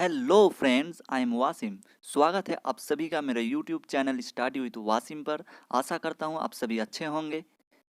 Hello friends, I am Wasim. स्वागत है आप सभी का मेरे YouTube channel study with Wasim पर। आशा करता हूँ आप सभी अच्छे होंगे।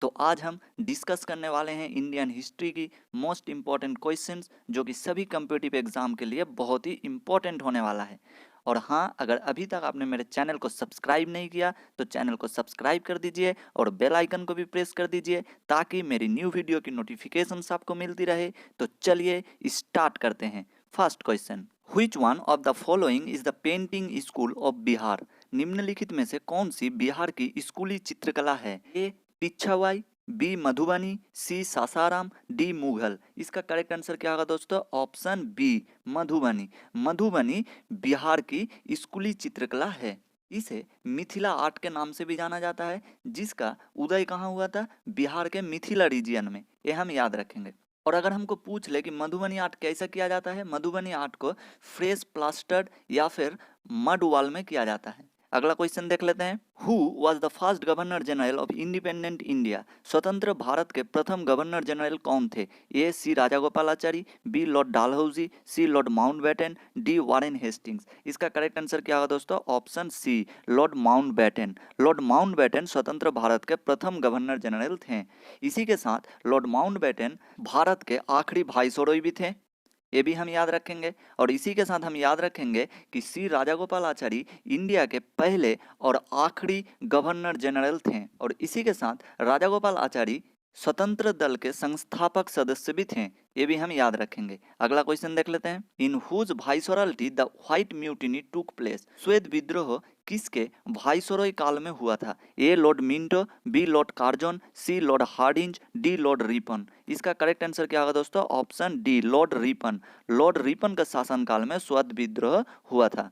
तो आज हम डिस्कस करने वाले हैं इंडियन हिस्ट्री की मोस्ट इम्पॉर्टेंट क्वेश्चंस, जो कि सभी कम्पिटिटिव एग्जाम के लिए बहुत ही इम्पॉर्टेंट होने वाला है। और हाँ, अगर अभी तक आपने मेरे चैनल को सब्सक्राइब नहीं किया तो चैनल को सब्सक्राइब कर दीजिए और बेल आइकन को भी प्रेस कर दीजिए, ताकि मेरी न्यू वीडियो की नोटिफिकेशंस आपको मिलती रहे। तो चलिए स्टार्ट करते हैं। First question, Which one of the following is the painting school of Bihar? निम्नलिखित में से कौन सी बिहार की स्कूली चित्रकला है? A Pichwai, B Madhubani, C Sasaram, D Mughal. इसका करेक्ट आंसर क्या होगा दोस्तों? Option B Madhubani. मधुबनी बिहार की स्कूली चित्रकला है। इसे मिथिला आर्ट के नाम से भी जाना जाता है, जिसका उदय कहाँ हुआ था? बिहार के मिथिला रीजियन में। ये हम याद रखेंगे। और अगर हमको पूछ ले कि मधुबनी आर्ट कैसा किया जाता है, मधुबनी आर्ट को फ्रेश प्लास्टर्ड या फिर मड वॉल में किया जाता है। अगला क्वेश्चन देख लेते हैं। Who was the first governor general of independent India? स्वतंत्र भारत के प्रथम गवर्नर जनरल कौन थे? A C Rajagopalachari, B lord Dalhousie, C lord Mountbatten, D Warren Hastings. इसका करेक्ट आंसर क्या होगा दोस्तों? Option C lord Mountbatten. Lord Mountbatten स्वतंत्र भारत के प्रथम गवर्नर जनरल थे। इसी के साथ लॉर्ड माउंटबेटन भारत के आखिरी वाइसरॉय भी थे, ये भी हम याद रखेंगे। और इसी के साथ हम याद रखेंगे कि सी राजागोपालाचारी इंडिया के पहले और आखिरी गवर्नर जनरल थे। और इसी के साथ राजागोपालाचारी स्वतंत्र दल के संस्थापक सदस्य भी थे, ये भी हम याद रखेंगे। अगला क्वेश्चन देख लेते हैं। In whose viceroyalty the white mutiny took place? श्वेत विद्रोह किसके वाइसरॉय काल में हुआ था? A lord Minto, B lord Curzon, C lord Hardinge, D lord Ripon. इसका करेक्ट आंसर क्या होगा दोस्तों? Option D lord Ripon. Lord Ripon का शासनकाल में श्वेत विद्रोह हुआ था।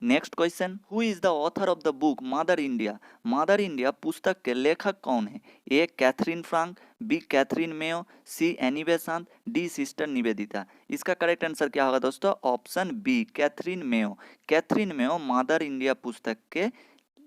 Next question, who is the author of the book Mother India? Mother India पुस्तक के लेखक कौन है? ए Catherine Frank, B Katherine Mayo, C Annie Besant, D sister Nivedita. इसका करेक्ट आंसर क्या होगा दोस्तों? Option B Katherine Mayo. Katherine Mayo mother India पुस्तक के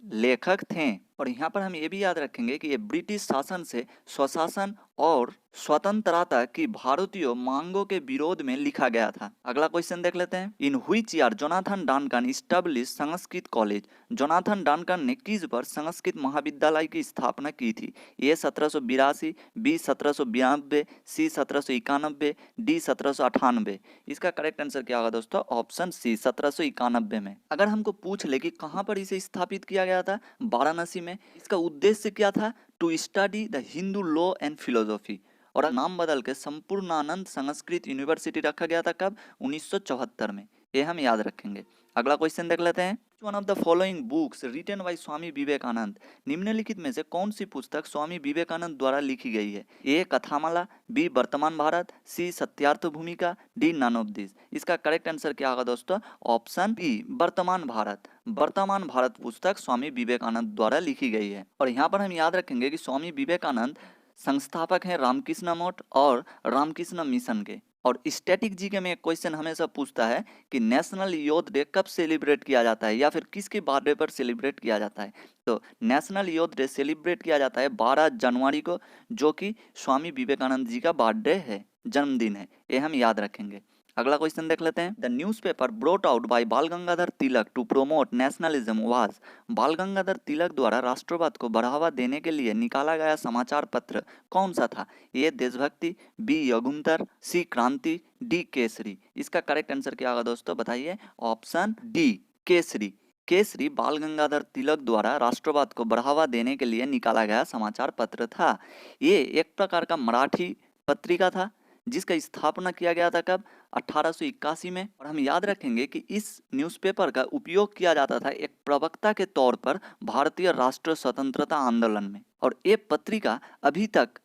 लेखक थे। और यहाँ पर हम ये भी याद रखेंगे कि ये ब्रिटिश शासन से स्वशासन और स्वतंत्रता की भारतीय मांगों के विरोध में लिखा गया था। अगला क्वेश्चन देख लेते हैं। In which year Jonathan Duncan establish Sanskrit college? Jonathan Duncan ने किस वर्ष संस्कृत महाविद्यालय की स्थापना की थी? ए 1782, बी 1792, सी 1791, डी 1798। इसका करेक्ट आंसर क्या होगा दोस्तों? ऑप्शन सी 1791 में। अगर हमको पूछ ले कि कहाँ पर इसे स्थापित किया गया था? वाराणसी में। इसका उद्देश्य क्या था? To study the Hindu law and philosophy. और नाम बदल के संपूर्णानंद संस्कृत यूनिवर्सिटी रखा गया था। कब? 1974 में। ये हम याद रखेंगे। अगला क्वेश्चन देख लेते हैं। One of the following books written by Swami Vivekananda? निम्नलिखित में से कौन सी पुस्तक स्वामी विवेकानंद द्वारा लिखी गई है? ए कथामाला, बी वर्तमान भारत, सी सत्यार्थ भूमिका, डी नन ऑफ दिस। इसका करेक्ट आंसर क्या होगा दोस्तों? ऑप्शन बी वर्तमान भारत। वर्तमान भारत पुस्तक स्वामी विवेकानंद द्वारा लिखी गई है। और यहाँ पर हम याद रखेंगे कि स्वामी विवेकानंद संस्थापक हैं रामकृष्ण मठ और रामकृष्ण मिशन के। और स्टैटिक जीके में एक क्वेश्चन हमेशा पूछता है कि नेशनल यूथ डे कब सेलिब्रेट किया जाता है या फिर किसके बर्थडे पर सेलिब्रेट किया जाता है? तो नेशनल यूथ डे सेलिब्रेट किया जाता है 12 जनवरी को, जो कि स्वामी विवेकानंद जी का बर्थडे है, जन्मदिन है। ये हम याद रखेंगे। अगला क्वेश्चन देख लेते हैं। The newspaper brought out by बाल Gangadhar Tilak to promote nationalism was? बाल गंगाधर तिलक द्वारा राष्ट्रवाद को बढ़ावा देने के लिए निकाला गया समाचार पत्र कौन सा था? ए देशभक्ति, बी युगंतर, सी क्रांति, डी केसरी। इसका करेक्ट आंसर क्या होगा दोस्तों? बताइए। Option D Kesari. केसरी बाल गंगाधर तिलक द्वारा राष्ट्रवाद को बढ़ावा देने के लिए निकाला गया समाचार पत्र था। ये एक प्रकार का मराठी पत्रिका था, जिसका स्थापना किया गया था कब? 1881 में। और हम याद रखेंगे कि इस न्यूज़पेपर का उपयोग किया जाता था एक प्रवक्ता के तौर पर भारतीय राष्ट्र स्वतंत्रता आंदोलन में। और ये पत्रिका अभी तक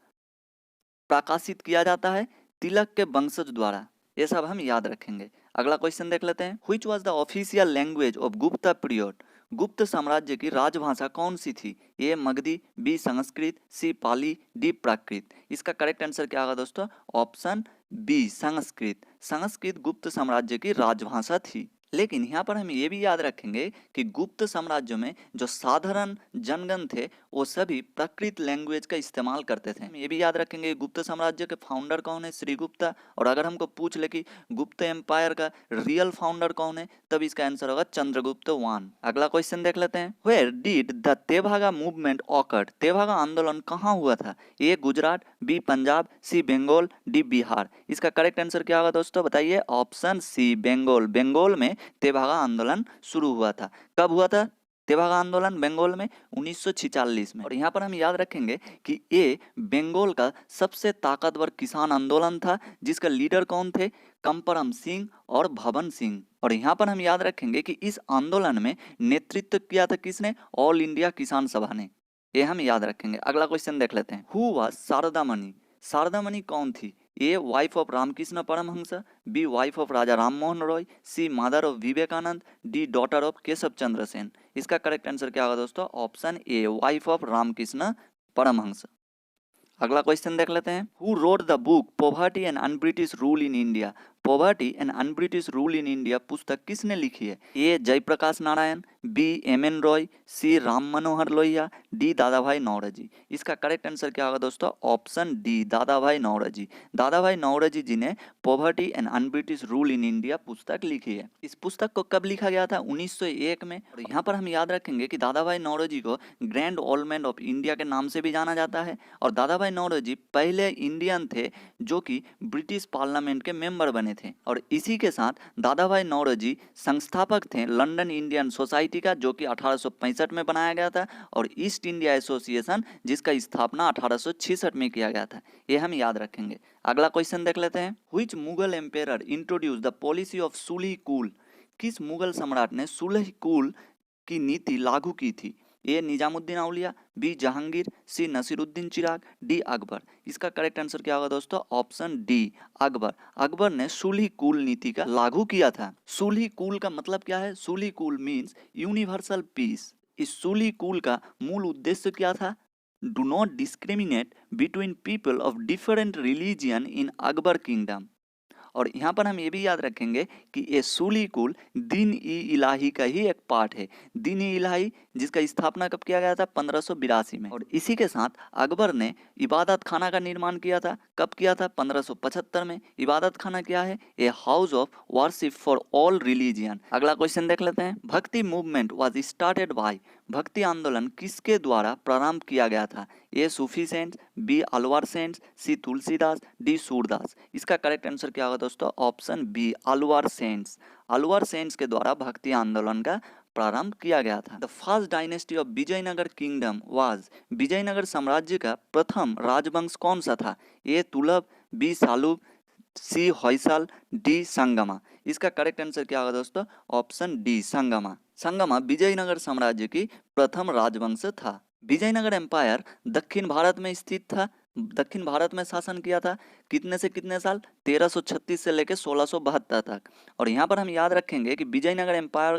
प्रकाशित किया जाता है तिलक के वंशज द्वारा। ये सब हम याद रखेंगे। अगला क्वेश्चन देख लेते हैं। Which was the official language of Gupta period? गुप्त साम्राज्य की राजभाषा कौन सी थी? ए मगधी, बी संस्कृत, सी पाली, डी प्राकृत। इसका करेक्ट आंसर क्या होगा दोस्तों? Option B Sanskrit. संस्कृत गुप्त साम्राज्य की राजभाषा थी। लेकिन यहाँ पर हम ये भी याद रखेंगे कि गुप्त साम्राज्य में जो साधारण जनगण थे वो सभी प्राकृत लैंग्वेज का इस्तेमाल करते थे। हम ये भी याद रखेंगे गुप्त साम्राज्य के फाउंडर कौन है, श्रीगुप्ता। और अगर हमको पूछ ले कि गुप्त एम्पायर का रियल फाउंडर कौन है, तब इसका आंसर होगा चंद्रगुप्त वन। अगला क्वेश्चन देख लेते हैं। Where did the Tebhaga movement occurred? Tebhaga आंदोलन कहाँ हुआ था? A Gujarat, B Punjab, C Bengal, D Bihar. इसका करेक्ट आंसर क्या होगा दोस्तों, बताइए। Option C Bengal. बंगाल में तेभागा आंदोलन शुरू हुआ था। कब हुआ था तेभागा आंदोलन बंगाल में? 1946 में। और यहाँ पर हम याद रखेंगे कि ये बंगाल का सबसे ताकतवर किसान आंदोलन था, जिसका लीडर कौन थे? कंपरम सिंह और भवन सिंह। और यहाँ पर हम याद रखेंगे कि इस आंदोलन में नेतृत्व किया था किसने? ऑल इंडिया किसान सभा ने। ये हम याद रखेंगे। अगला क्वेश्चन देख लेते हैं। Who was Sharada Mani? शारदा मणि कौन थी? A wife of Ramakrishna Paramahamsa, B wife of Raja Ram Mohan Roy, C mother of Vivekananda, D daughter of Keshav Chandra Sen. इसका करेक्ट आंसर क्या होगा दोस्तों? Option A wife of Ramakrishna Paramahamsa. अगला क्वेश्चन देख लेते हैं। Who wrote the book poverty and unBritish rule in India? Poverty and unBritish rule in India पुस्तक किसने लिखी है? A Jayaprakash Narayan, B M N Roy, C Ram Manohar Lohia, D Dadabhai Naoroji. इसका करेक्ट आंसर क्या होगा दोस्तों? Option D Dadabhai Naoroji. दादा भाई नौरोजी जी ने poverty and unBritish rule in India पुस्तक लिखी है। इस पुस्तक को कब लिखा गया था? 1901 में। और यहाँ पर हम याद रखेंगे कि दादा भाई नौरोजी को ग्रैंड ओल्ड ऑफ इंडिया के नाम से भी जाना जाता है। और दादा भाई नौरोजी पहले इंडियन थे जो कि ब्रिटिश पार्लियामेंट के मेंबर बने थे। और इसी के साथ दादा भाई नौरोजी संस्थापक थे लंदन इंडियन सोसाइटी का, जो कि 1865 में बनाया गया था, और ईस्ट इंडिया एसोसिएशन जिसका स्थापना 1866 में किया गया था। ये हम याद रखेंगे। अगला क्वेश्चन देख लेते हैं। Which Mughal emperor introduced the policy of sulh kul? किस मुगल सम्राट ने सुलह कुल की नीति लागू की थी? ए निजामुद्दीन औलिया, बी जहांगीर, सी नसीरुद्दीन चिराग, डी अकबर। इसका करेक्ट आंसर क्या होगा दोस्तों? Option D Akbar. अकबर ने सुलह कुल नीति का लागू किया था। सुलह कुल का मतलब क्या है? सुलह कुल मीन्स यूनिवर्सल पीस। इस सुलह कुल का मूल उद्देश्य क्या था? Do not discriminate between people of different religion in Akbar kingdom. और यहाँ पर हम ये भी याद रखेंगे कि ये सुलह कुल दीन ई इलाही का ही एक पार्ट है। दीन ई इलाही जिसका स्थापना कब किया गया था? 1582 में। और इसी के साथ अकबर ने इबादत खाना का निर्माण किया था। कब किया था? 1575 में। इबादत खाना क्या है? A house of worship for all religion. अगला क्वेश्चन देख लेते हैं। भक्ति मूवमेंट वाज स्टार्टेड बाय? भक्ति आंदोलन किसके द्वारा प्रारंभ किया गया था? A Sufi saints, B Alvar saints, C Tulsidas, D Surdas. इसका करेक्ट आंसर क्या होगा दोस्तों? Option B Alvar saints. Alvar saints के द्वारा भक्ति आंदोलन का प्रारंभ किया गया था। The first dynasty of Vijayanagar kingdom was? Vijayanagar साम्राज्य का प्रथम राजवंश कौन सा था? A Tughlaq, B Saluva, C Hoysala, D Sangama. इसका करेक्ट आंसर क्या होगा दोस्तों? Option D Sangama. संगमा विजयनगर साम्राज्य की प्रथम राजवंश था। विजयनगर एम्पायर दक्षिण भारत में स्थित था। दक्षिण भारत में शासन किया था कितने से कितने साल? 1336 से लेकर 1672 तक। और यहाँ पर हम याद रखेंगे कि विजयनगर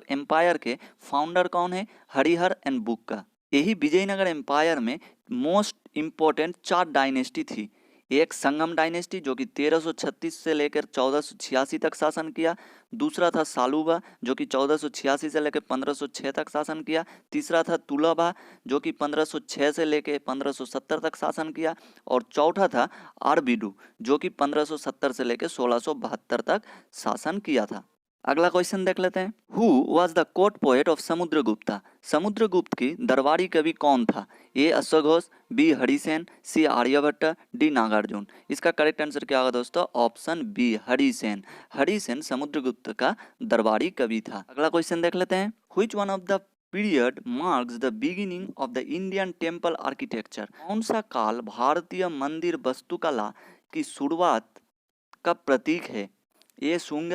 एम्पायर के फाउंडर कौन है? हरिहर एंड बुक्का। यही विजयनगर एम्पायर में मोस्ट इम्पोर्टेंट 4 डायनेस्टी थी। एक संगम डायनेस्टी जो कि 1336 से लेकर 1486 तक शासन किया। दूसरा था सालुबा जो कि 1486 से लेकर 1506 तक शासन किया। तीसरा था तुलबा जो कि 1506 से लेकर 1570 तक शासन किया। और चौथा था आरबीडू जो कि 1570 से लेकर 1672 तक शासन किया था। अगला क्वेश्चन देख लेते हैं। Who was the court poet of Samudragupta? Samudragupta की दरबारी कवि कौन था? ए अश्वघोष, B Harisena, C Aryabhata, D Nagarjuna. इसका करेक्ट आंसर क्या होगा दोस्तों? Option B Harisena. हरिसेन समुद्रगुप्त का दरबारी कवि था। अगला क्वेश्चन देख लेते हैं। Which one of the period marks the beginning of the Indian temple architecture? कौन सा काल भारतीय मंदिर वास्तुकला की शुरुआत का प्रतीक है? ए शुंग,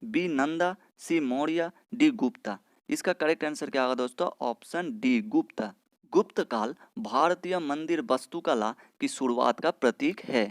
बी नंदा, सी मौर्य, डी गुप्ता। इसका करेक्ट आंसर क्या होगा दोस्तों? Option D Gupta. गुप्त काल भारतीय मंदिर वास्तुकला की शुरुआत का प्रतीक है।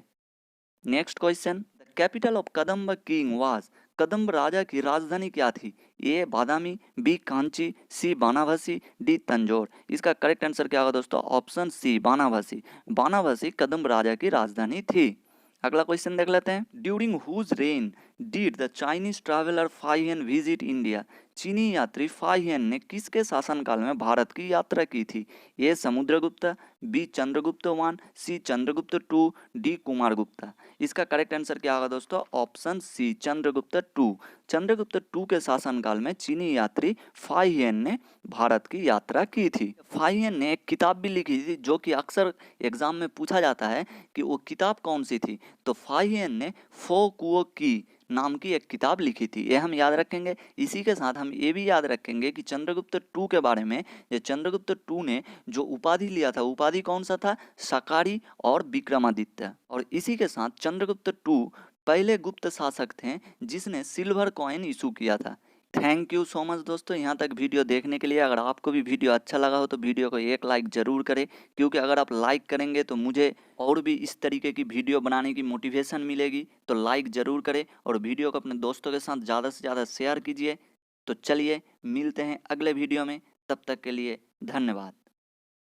Next question. The capital of Kadamba king was? Kadamba राजा की राजधानी क्या थी? A Badami, B Kanchi, C Banavasi, D Tanjore. इसका करेक्ट आंसर क्या होगा दोस्तों? ऑप्शन सी बानावासी। बानावासी कदम्ब राजा की राजधानी थी। अगला क्वेश्चन देख लेते हैं। During whose reign did the Chinese traveller Fahien visit India? चीनी यात्री फाहियन ने किसके शासनकाल में भारत की यात्रा की थी? A Samudragupta, B Chandragupta one, C Chandragupta two, D Kumaragupta. इसका करेक्ट आंसर क्या होगा दोस्तों? Option C Chandragupta two. Chandragupta two के शासनकाल में चीनी यात्री फाहियन ने भारत की यात्रा की थी। फाहियन ने एक किताब भी लिखी थी जो कि अक्सर एग्जाम में पूछा जाता है कि वो किताब कौन सी थी। तो फाहियन ने फो कुओ की नाम की एक किताब लिखी थी, ये हम याद रखेंगे। इसी के साथ हम ये भी याद रखेंगे कि चंद्रगुप्त टू के बारे में, ये चंद्रगुप्त टू ने जो उपाधि लिया था, उपाधि कौन सा था? शाकाहारी और विक्रमादित्य। और इसी के साथ चंद्रगुप्त टू पहले गुप्त शासक थे जिसने सिल्वर कॉइन इशू किया था। थैंक यू सो मच दोस्तों, यहाँ तक वीडियो देखने के लिए। अगर आपको भी वीडियो अच्छा लगा हो तो वीडियो को एक लाइक ज़रूर करें, क्योंकि अगर आप लाइक करेंगे तो मुझे और भी इस तरीके की वीडियो बनाने की मोटिवेशन मिलेगी। तो लाइक ज़रूर करें और वीडियो को अपने दोस्तों के साथ ज़्यादा से ज़्यादा शेयर कीजिए। तो चलिए मिलते हैं अगले वीडियो में, तब तक के लिए धन्यवाद।